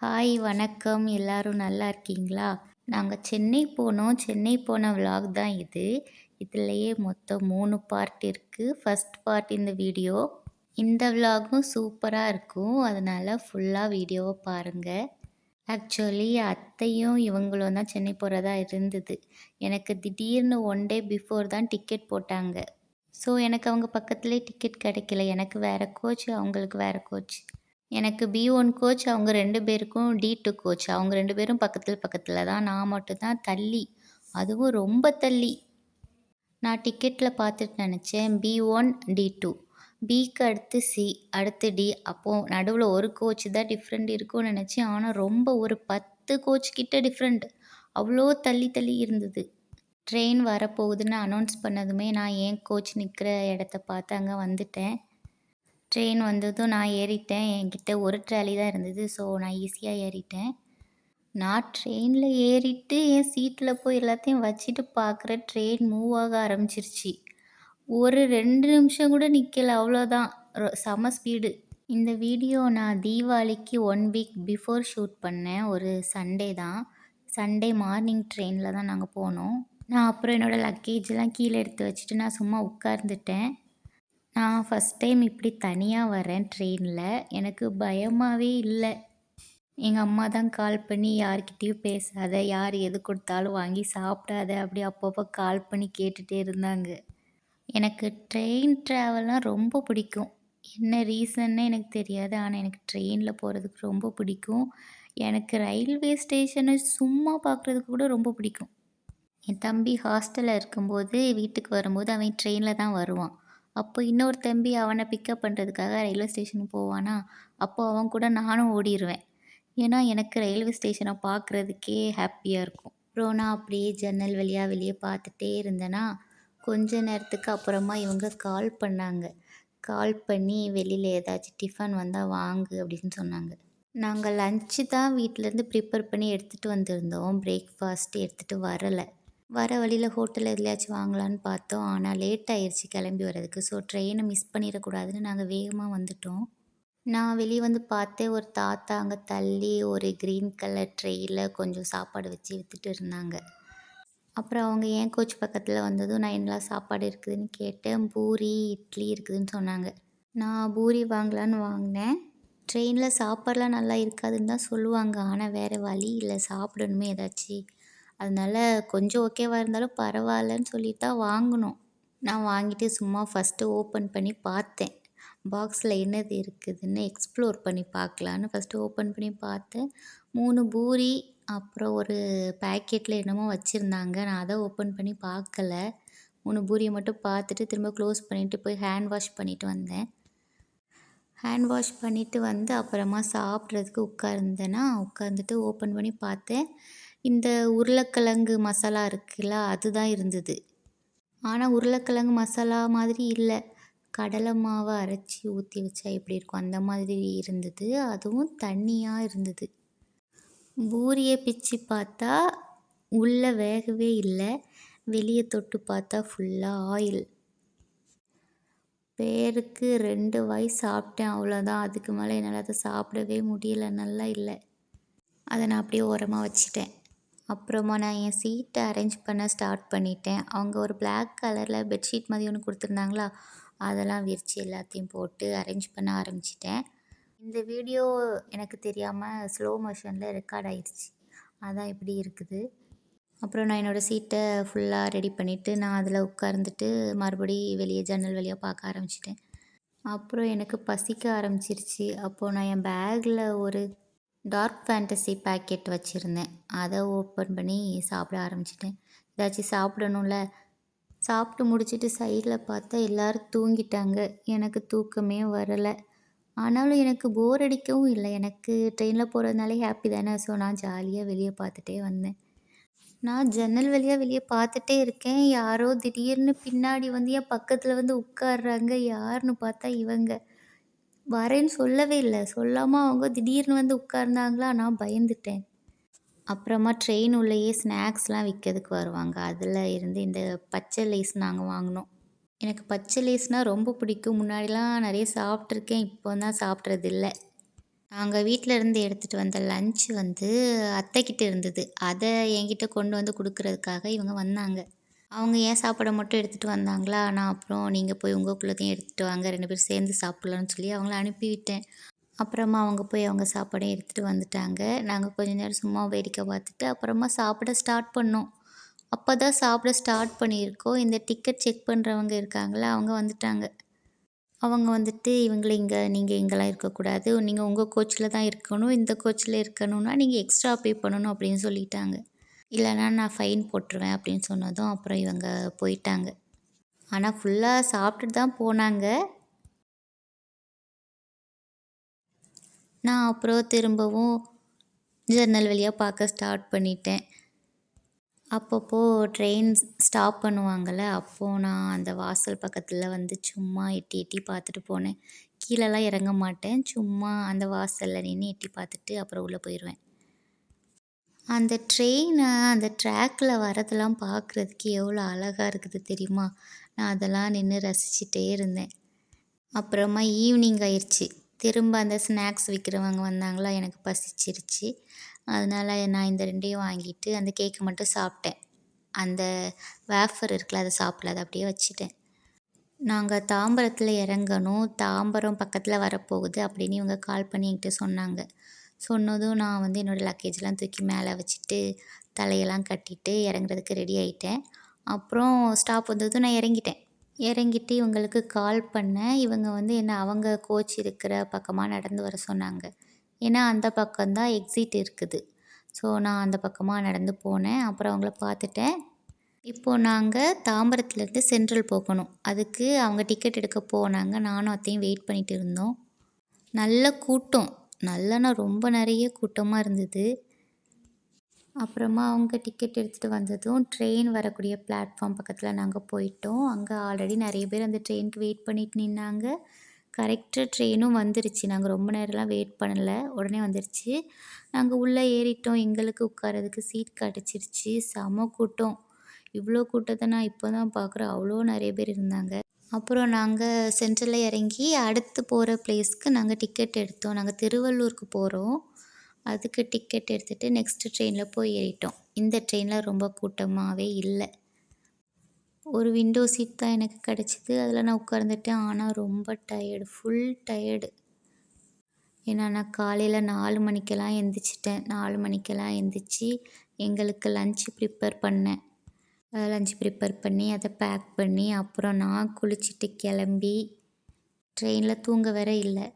Hi வணக்கம். எல்லாரும் நல்லா இருக்கீங்களா? நாங்க சென்னை போனோம். சென்னை போன விலாக் தான் இது. இதுலயே மொத்தம் 3 பார்ட் இருக்கு. ஃபர்ஸ்ட் பார்ட் இந்த வீடியோ. இந்த விலாகும் சூப்பரா இருக்கும். அதனால ஃபுல்லா வீடியோவ பாருங்க. ஆக்சுவலி அத்தையும் இவங்களும் தான் சென்னை போறதா இருந்தது. எனக்கு திடீர்னு 1 டே பிஃபோர் தான் டிக்கெட் போட்டாங்க. ஸோ எனக்கு அவங்க பக்கத்திலேயே டிக்கெட் கிடைக்கல. எனக்கு வேற கோச், அவங்களுக்கு வேற கோச். எனக்கு B1 கோச், அவங்க 2 பேருக்கும் D2 கோச். அவங்க 2 பேரும் பக்கத்துல பக்கத்துல தான். நான் மட்டும் தான் தள்ளி. அதுவும் ரொம்ப தள்ளி. நான் டிக்கெட்ல பார்த்துட்டு நெனச்சேன் B1, D2. Bக்கு அடுத்து C, அடுத்து D. அப்போ நடுவுல ஒரு கோச் தான் டிஃப்ரெண்ட் இருக்கும்னு நெனச்சேன். ஆனா ரொம்ப ஒரு 10 கோச் கிட்ட டிஃப்ரெண்ட். அவ்ளோ தள்ளி தள்ளி இருந்தது. ட்ரெயின் வரப்போகுதுன்னு அனௌன்ஸ் பண்ணதுமே நான் என் கோச் நிக்கிற இடத்த பார்த்து அங்க வந்துட்டேன். ட்ரெயின் வந்ததும் நான் ஏறிட்டேன். என்கிட்ட ஒரு ட்ராலி தான் இருந்தது. ஸோ நான் ஈஸியா ஏறிட்டேன். நான் ட்ரெயின்ல ஏறிட்டு என் சீட்ல போய் எல்லாத்தையும் வச்சுட்டு பார்க்குறேன், ட்ரெயின் மூவ் ஆக ஆரம்பிச்சிருச்சு. ஒரு 2 நிமிஷம் கூட நிக்கல. அவ்வளோதான். செம ஸ்பீடு. இந்த வீடியோ நான் தீபாவளிக்கு 1 வீக் பிஃபோர் ஷூட் பண்ணேன். ஒரு சண்டே தான். சண்டே மார்னிங் ட்ரெயின்ல தான் நாங்க போனோம். நான் அப்புறம் என்னோட லக்கேஜ்லாம் கீழ எடுத்து வச்சுட்டு நான் சும்மா உட்கார்ந்துட்டேன். நான் ஃபர்ஸ்ட் டைம் இப்படி தனியா வரேன் ட்ரெயின்ல. எனக்கு பயமாவே இல்ல. எங்க அம்மா தான் கால் பண்ணி யார்கிட்டயும் பேசாத, யார் எது கொடுத்தாலும் வாங்கி சாப்பிடாத, அப்படி அப்பப்போ கால் பண்ணி கேட்டுட்டே இருந்தாங்க. எனக்கு ட்ரெயின் ட்ராவல்னா ரொம்ப பிடிக்கும். என்ன ரீசன்னே எனக்கு தெரியாது. ஆனா எனக்கு ட்ரெயின்ல போறதுக்கு ரொம்ப பிடிக்கும். எனக்கு ரயில்வே ஸ்டேஷன சும்மா பார்க்குறதுக்கு கூட ரொம்ப பிடிக்கும். என் தம்பி ஹாஸ்டல்ல இருக்கும்போது வீட்டுக்கு வரும்போது அவன் ட்ரெயின்ல தான் வருவான். அப்போ இன்னொரு தம்பி அவனை பிக்கப் பண்ணுறதுக்காக ரயில்வே ஸ்டேஷனுக்கு போவானா, அப்போ அவன் கூட நானும் ஓடிருவேன். ஏன்னா எனக்கு ரயில்வே ஸ்டேஷனை பார்க்குறதுக்கே ஹாப்பியாக இருக்கும். அப்புறம் நான் அப்படியே ஜன்னல் வழியா வெளியே பார்த்துட்டே இருந்தேனா, கொஞ்ச நேரத்துக்கு அப்புறமா இவங்க கால் பண்ணாங்க. கால் பண்ணி வெளியில் ஏதாச்சும் டிஃபன் வந்தால் வாங்கு அப்படின்னு சொன்னாங்க. நாங்கள் லஞ்ச்சு தான் வீட்டிலேருந்து ப்ரிப்பேர் பண்ணி எடுத்துகிட்டு வந்திருந்தோம். பிரேக்ஃபாஸ்ட் எடுத்துகிட்டு வரலை. வர வழியில் ஹோட்டலில் எதுலையாச்சும் வாங்கலான்னு பார்த்தோம். ஆனால் லேட் ஆயிடுச்சு கிளம்பி வரதுக்கு. ஸோ ட்ரெயினை மிஸ் பண்ணிடக்கூடாதுன்னு நாங்கள் வேகமாக வந்துட்டோம். நான் வெளியே வந்து பார்த்தேன், ஒரு தாத்தா அங்கே தள்ளி ஒரு க்ரீன் கலர் ட்ரேயில் கொஞ்சம் சாப்பாடு வச்சு வித்துட்டு இருந்தாங்க. அப்புறம் அவங்க என் கோச் பக்கத்தில் வந்ததும் நான் என்னலாம் சாப்பாடு இருக்குதுன்னு கேட்டேன். பூரி, இட்லி இருக்குதுன்னு சொன்னாங்க. நான் பூரி வாங்கலான்னு வாங்கினேன். ட்ரெயினில் சாப்பாடுலாம் நல்லா இருக்காதுன்னு தான் சொல்லுவாங்க. ஆனால் வேறு வழி இல்லை, சாப்பிடணுமே ஏதாச்சு. அதனால கொஞ்சம் ஓகேவா இருந்தாலும் பரவாயில்லன்னு சொல்லிட்டு தான் வாங்கினோம். நான் வாங்கிட்டு சும்மா ஃபஸ்ட்டு ஓப்பன் பண்ணி பார்த்தேன். பாக்ஸில் என்னது இருக்குதுன்னு எக்ஸ்ப்ளோர் பண்ணி பார்க்கலான்னு ஃபஸ்ட்டு ஓப்பன் பண்ணி பார்த்தேன். 3 பூரி, அப்புறம் ஒரு பேக்கெட்டில் என்னமோ வச்சுருந்தாங்க. நான் அதை ஓப்பன் பண்ணி பார்க்கல. 3 பூரியை மட்டும் பார்த்துட்டு திரும்ப க்ளோஸ் பண்ணிவிட்டு போய் ஹேண்ட் வாஷ் பண்ணிவிட்டு வந்தேன். ஹேண்ட் வாஷ் பண்ணிவிட்டு வந்து அப்புறமா சாப்பிட்றதுக்கு உட்கார்ந்தேனா, உட்காந்துட்டு ஓப்பன் பண்ணி பார்த்தேன். இந்த உருளைக்கிழங்கு மசாலா இருக்குல்ல, அதுதான் இருந்தது. ஆனால் உருளைக்கிழங்கு மசாலா மாதிரி இல்லை. கடலை மாவை அரைச்சி ஊற்றி வச்சா எப்படி இருக்கும் அந்த மாதிரி இருந்தது. அதுவும் தண்ணியாக இருந்தது. பூரியை பிச்சு பார்த்தா உள்ளே வேகவே இல்லை. வெளியே தொட்டு பார்த்தா ஃபுல்லாக ஆயில். பேருக்கு 2 வாய் சாப்பிட்டேன், அவ்வளோதான். அதுக்கு மேலே என்னால் அதை சாப்பிடவே முடியல, நல்லா இல்லை. அதை நான் அப்படியே ஓரமாக வச்சுட்டேன். அப்புறமா நான் என் சீட்டை அரேஞ்ச் பண்ண ஸ்டார்ட் பண்ணிட்டேன். அவங்க ஒரு பிளாக் கலரில் பெட்ஷீட் மாதிரி ஒன்று கொடுத்துருந்தாங்களா, அதெல்லாம் விரித்து எல்லாத்தையும் போட்டு அரேஞ்ச் பண்ண ஆரம்பிச்சிட்டேன். இந்த வீடியோ எனக்கு தெரியாமல் ஸ்லோ மோஷனில் ரெக்கார்ட் ஆயிடுச்சு. அதான் இப்படி இருக்குது. அப்புறம் நான் என்னோடய சீட்டை ஃபுல்லாக ரெடி பண்ணிவிட்டு நான் அதில் உட்கார்ந்துட்டு மறுபடி வெளியே ஜன்னல் வழியாக பார்க்க ஆரம்பிச்சிட்டேன். அப்புறம் எனக்கு பசிக்க ஆரம்பிச்சிருச்சு. அப்போது நான் என் பேக்கில் ஒரு டார்க் ஃபேண்டஸி பேக்கெட் வச்சுருந்தேன். அதை ஓப்பன் பண்ணி சாப்பிட ஆரம்பிச்சிட்டேன். ஏதாச்சும் சாப்பிடணும்ல. சாப்பிட்டு முடிச்சுட்டு சைடில் பார்த்தா எல்லோரும் தூங்கிட்டாங்க. எனக்கு தூக்கமே வரலை. ஆனாலும் எனக்கு போர் அடிக்கவும் இல்லை. எனக்கு ட்ரெயினில் போகிறதுனாலே ஹாப்பி தானே. ஸோ நான் ஜாலியாக வெளியே பார்த்துட்டே வந்தேன். நான் ஜன்னல் வழியாக வெளியே பார்த்துட்டே இருக்கேன். யாரோ திடீர்னு பின்னாடி வந்து என் பக்கத்தில் வந்து உட்கார்றாங்க. யாருன்னு பார்த்தா இவங்க. வரேன்னு சொல்லவே இல்லை. சொல்லாமல் அவங்க திடீர்னு வந்து உட்கார்ந்தாங்களா, நான் பயந்துட்டேன். அப்புறமா ட்ரெயின் உள்ளேயே ஸ்நாக்ஸ்லாம் விற்கிறதுக்கு வருவாங்க. அதில் இருந்து இந்த பச்சை லேஸ் நாங்கள் வாங்கினோம். எனக்கு பச்சை லேஸ்னால் ரொம்ப பிடிக்கும். முன்னாடிலாம் நிறைய சாப்பிட்ருக்கேன். இப்போ தான் சாப்பிட்றதில்ல. நாங்கள் வீட்டில் இருந்து எடுத்துகிட்டு வந்த லஞ்ச் வந்து அத்தைக்கிட்ட இருந்தது. அதை என்கிட்ட கொண்டு வந்து கொடுக்கறதுக்காக இவங்க வந்தாங்க. அவங்க என் சாப்பாடை மட்டும் எடுத்துகிட்டு வந்தாங்களா, நான் அப்புறம் நீங்கள் போய் உங்களுக்குள்ளதையும் எடுத்துகிட்டு வாங்க 2 பேரும் சேர்ந்து சாப்பிட்லான்னு சொல்லி அவங்கள அனுப்பிவிட்டேன். அப்புறமா அவங்க போய் அவங்க சாப்பாடையும் எடுத்துகிட்டு வந்துட்டாங்க. நாங்கள் கொஞ்ச நேரம் சும்மா வேடிக்கை பார்த்துட்டு அப்புறமா சாப்பிட ஸ்டார்ட் பண்ணோம். அப்போ தான் சாப்பிட ஸ்டார்ட் பண்ணியிருக்கோம். இந்த டிக்கெட் செக் பண்ணுறவங்க இருக்காங்களா, அவங்க வந்துட்டாங்க. அவங்க வந்துட்டு இவங்கள நீங்கள் இங்கேலாம் இருக்கக்கூடாது. நீங்கள் உங்கள் கோச்சில தான் இருக்கணும். இந்த கோச்சில இருக்கணும்னா நீங்கள் எக்ஸ்ட்ரா பே பண்ணணும் அப்படின்னு சொல்லிட்டாங்க. இல்லைனா நான் ஃபைன் போட்டுருவேன் அப்படின்னு சொன்னதும் அப்புறம் இவங்க போயிட்டாங்க. ஆனால் ஃபுல்லாக சாப்பிட்டுட்டு தான் போனாங்க. நான் அப்புறம் திரும்பவும் ஜன்னல் வழியாக பார்க்க ஸ்டார்ட் பண்ணிட்டேன். அப்பப்போ ட்ரெயின் ஸ்டாப் பண்ணுவாங்கள்ல, அப்போது நான் அந்த வாசல் பக்கத்தில் வந்து சும்மா எட்டி எட்டி பார்த்துட்டு போனேன். கீழலாம் இறங்க மாட்டேன். சும்மா அந்த வாசலில் நின்று எட்டி பார்த்துட்டு அப்புறம் உள்ளே போயிடுவேன். அந்த ட்ரெயினை அந்த ட்ராக்கில் வரதெல்லாம் பார்க்குறதுக்கு எவ்வளோ அழகாக இருக்குது தெரியுமா? நான் அதெல்லாம் நின்று ரசிச்சுட்டே இருந்தேன். அப்புறமா ஈவினிங் ஆயிடுச்சு. திரும்ப அந்த ஸ்நாக்ஸ் விற்கிறவங்க வந்தாங்களா, எனக்கு பசிச்சிருச்சு. அதனால நான் இந்த 2யும் வாங்கிட்டு அந்த கேக்கை மட்டும் சாப்பிட்டேன். அந்த வேஃபர் இருக்குல்ல, அதை சாப்பிடல, அதை அப்படியே வச்சுட்டேன். நாங்கள் தாம்பரத்தில் இறங்கணும், தாம்பரம் பக்கத்தில் வரப்போகுது அப்படின்னு இவங்க கால் பண்ணி என்கிட்ட சொன்னாங்க. சொன்னதும் நான் வந்து என்னோடய லக்கேஜ்லாம் தூக்கி மேலே வச்சுட்டு தலையெல்லாம் கட்டிட்டு இறங்குறதுக்கு ரெடி ஆகிட்டேன். அப்புறம் ஸ்டாப் வந்ததும் நான் இறங்கிட்டேன். இறங்கிட்டு இவங்களுக்கு கால் பண்ணேன். இவங்க வந்து என்ன அவங்க கோச் இருக்கிற பக்கமாக நடந்து வர சொன்னாங்க. ஏன்னா அந்த பக்கம் தான் எக்ஸிட் இருக்குது. ஸோ நான் அந்த பக்கமாக நடந்து போனேன். அப்புறம் அவங்கள பார்த்துட்டேன். இப்போது நாங்கள் தாம்பரத்துலேருந்து சென்ட்ரல் போகணும். அதுக்கு அவங்க டிக்கெட் எடுக்க போனாங்க. நானும் அத்தையும் வெயிட் பண்ணிகிட்டு இருந்தோம். நல்ல கூட்டம், நல்லனா ரொம்ப நிறைய கூட்டமாக இருந்தது. அப்புறமா அவங்க டிக்கெட் எடுத்துகிட்டு வந்ததும் ட்ரெயின் வரக்கூடிய பிளாட்ஃபார்ம் பக்கத்தில் நாங்கள் போயிட்டோம். அங்கே ஆல்ரெடி நிறைய பேர் அந்த ட்ரெயினுக்கு வெயிட் பண்ணிட்டு நின்னாங்க. கரெக்டாக ட்ரெயினும் வந்துருச்சு. நாங்கள் ரொம்ப நேரம்லாம் வெயிட் பண்ணல, உடனே வந்துருச்சு. நாங்கள் உள்ளே ஏறிட்டோம். எங்களுக்கு உட்காரதுக்கு சீட் கிடச்சிருச்சு. செம கூட்டம். இவ்வளோ கூட்டத்தை நான் இப்போ தான் பார்க்குறேன். அவ்வளோ நிறைய பேர் இருந்தாங்க. அப்புறம் நாங்கள் சென்ட்ரலில் இறங்கி அடுத்து போகிற பிளேஸ்க்கு நாங்கள் டிக்கெட் எடுத்தோம். நாங்கள் திருவள்ளூருக்கு போகிறோம். அதுக்கு டிக்கெட் எடுத்துகிட்டு நெக்ஸ்ட்டு ட்ரெயினில் போய் ஏறிட்டோம். இந்த ட்ரெயினில் ரொம்ப கூட்டமாகவே இல்லை. ஒரு விண்டோ சீட் தான் எனக்கு கிடச்சிது. அதில் நான் உட்கார்ந்துட்டேன். ஆனால் ரொம்ப டயர்டு, ஃபுல் டயர்டு. ஏன்னா நான் காலையில் 4 மணிக்கெல்லாம் எந்திரிச்சிட்டேன். 4 மணிக்கெல்லாம் எந்திரிச்சு எங்களுக்கு லன்ச் ப்ரிப்பேர் பண்ணேன். லன்ச் ப்ரிப்பேர் பண்ணி அதை பேக் பண்ணி அப்புறம் நான் குளிச்சுட்டு கிளம்பி ட்ரெயினில் தூங்க வேற இல்லை.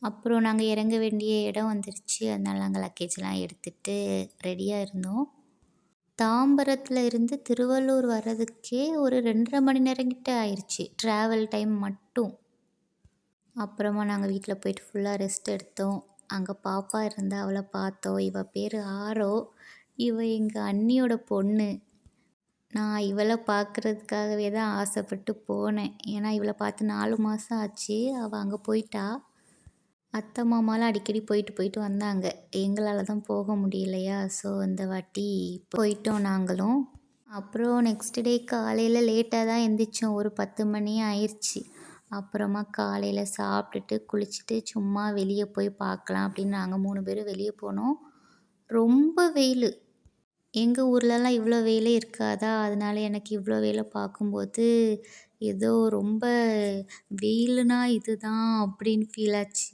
அப்புறம் நாங்கள் இறங்க வேண்டிய இடம் வந்துருச்சு. அதனால நாங்கள் லக்கேஜ்லாம் எடுத்துகிட்டு ரெடியாக இருந்தோம். தாம்பரத்தில் இருந்து திருவள்ளூர் வர்றதுக்கே ஒரு 2.5 மணி நேரம் கிட்ட ஆயிடுச்சு, ட்ராவல் டைம் மட்டும். அப்புறமா நாங்கள் வீட்டில் போயிட்டு ஃபுல்லாக ரெஸ்ட் எடுத்தோம். அங்கே பாப்பா இருந்தா, அவளை பார்த்தோம். இவ பேர் ஆரோ. இவ எங்கள் அண்ணியோட பொண்ணு. நான் இவளை பார்க்குறதுக்காகவே தான் ஆசைப்பட்டு போனேன். ஏன்னா இவளை பார்த்து 4 மாதம் ஆச்சு. அவள் அங்கே போயிட்டா. அத்தை மாமாலாம் அடிக்கடி போயிட்டு வந்தாங்க. எங்களால் தான் போக முடியலையா, ஸோ இந்த வாட்டி போயிட்டோம் நாங்களும். அப்புறம் நெக்ஸ்ட் டே காலையில் லேட்டாக தான் எந்திரிச்சோம். ஒரு 10 மணி ஆயிடுச்சு. அப்புறமா காலையில் சாப்பிட்டுட்டு குளிச்சுட்டு சும்மா வெளியே போய் பார்க்கலாம் அப்படின்னு நாங்கள் 3 பேரும் வெளியே போனோம். ரொம்ப வெயில். எங்கள் ஊர்லலாம் இவ்வளோ வெயிலே இருக்காதா, அதனால எனக்கு இவ்வளோ வெயிலை பார்க்கும்போது ஏதோ ரொம்ப வெயிலுனா இதுதான் அப்படின்னு ஃபீல் ஆச்சு.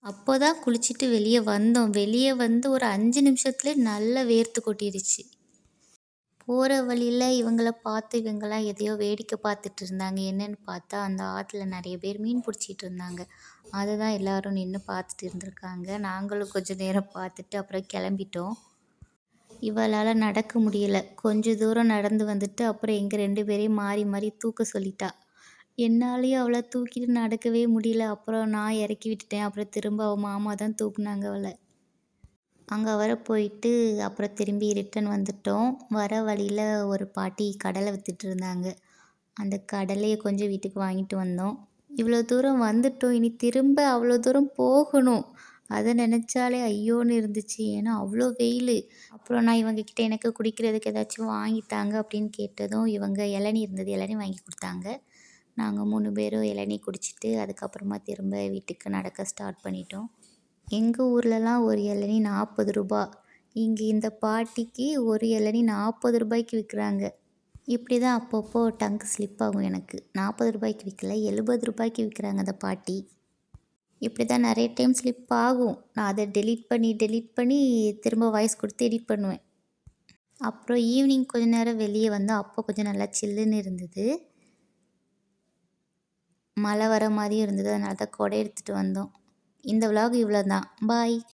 அப்போ தான் குளிச்சுட்டு வெளியே வந்தோம். வெளியே வந்து ஒரு 5 நிமிஷத்துலேயே நல்லா வேர்த்து கொட்டிருச்சு. போகிற வழியில் இவங்கள பார்த்து இவங்களாம் எதையோ வேடிக்கை பார்த்துட்டு இருந்தாங்க. என்னென்னு பார்த்தா அந்த ஆற்றுல நிறைய பேர் மீன் பிடிச்சிட்டு இருந்தாங்க. அதை தான் எல்லோரும் நின்று பார்த்துட்டு இருந்திருக்காங்க. நாங்களும் கொஞ்சம் நேரம் பார்த்துட்டு அப்புறம் கிளம்பிட்டோம். இவளால் நடக்க முடியல. கொஞ்சம் தூரம் நடந்து வந்துட்டு அப்புறம் எங்கள் 2 பேரையும் மாறி மாறி தூக்க சொல்லிட்டா. என்னாலேயும் அவளை தூக்கிட்டு நடக்கவே முடியல. அப்புறம் நான் இறக்கி விட்டுட்டேன். அப்புறம் திரும்ப அவள் மாமா தான் தூக்குனாங்க அவளை. அங்கே வர போயிட்டு அப்புறம் திரும்பி ரிட்டன் வந்துட்டோம். வர வழியில் ஒரு பாட்டி கடலை விற்றுட்டு இருந்தாங்க. அந்த கடலையை கொஞ்சம் வீட்டுக்கு வாங்கிட்டு வந்தோம். இவ்வளோ தூரம் வந்துட்டோம், இனி திரும்ப அவ்வளோ தூரம் போகணும். அதை நினச்சாலே ஐயோன்னு இருந்துச்சு. ஏன்னா அவ்வளோ வெயில். அப்புறம் நான் இவங்கக்கிட்ட எனக்கு குடிக்கிறதுக்கு ஏதாச்சும் வாங்கித்தாங்க அப்படின்னு கேட்டதும் இவங்க இளநீ இருந்தது, இளநீ வாங்கி கொடுத்தாங்க. நாங்கள் 3 பேரும் இளநீ குடிச்சிட்டு அதுக்கப்புறமா திரும்ப வீட்டுக்கு நடக்க ஸ்டார்ட் பண்ணிட்டோம். எங்கள் ஊர்லலாம் ஒரு இளநீ 40 ரூபா. இங்கே இந்த பாட்டிக்கு ஒரு இளநீ 40 ரூபாய்க்கு விற்கிறாங்க. இப்படி தான் அப்பப்போ டங்க் ஸ்லிப் ஆகும் எனக்கு. 40 ரூபாய்க்கு விற்கல, 70 ரூபாய்க்கு விற்கிறாங்க அந்த பாட்டி. இப்படி தான் நிறைய டைம் ஸ்லிப் ஆகும். நான் அதை டெலீட் பண்ணி திரும்ப வாய்ஸ் கொடுத்து எடிட் பண்ணுவேன். அப்புறம் ஈவினிங் கொஞ்ச நேரம் வெளியே வந்தோம். அப்போ கொஞ்சம் நல்லா சில்லுன்னு இருந்தது. மழை வர மாதிரியும் இருந்தது. அதனால தான் குடை எடுத்துகிட்டு வந்தோம். இந்த விலாக் இவ்வளோ தான். பாய்.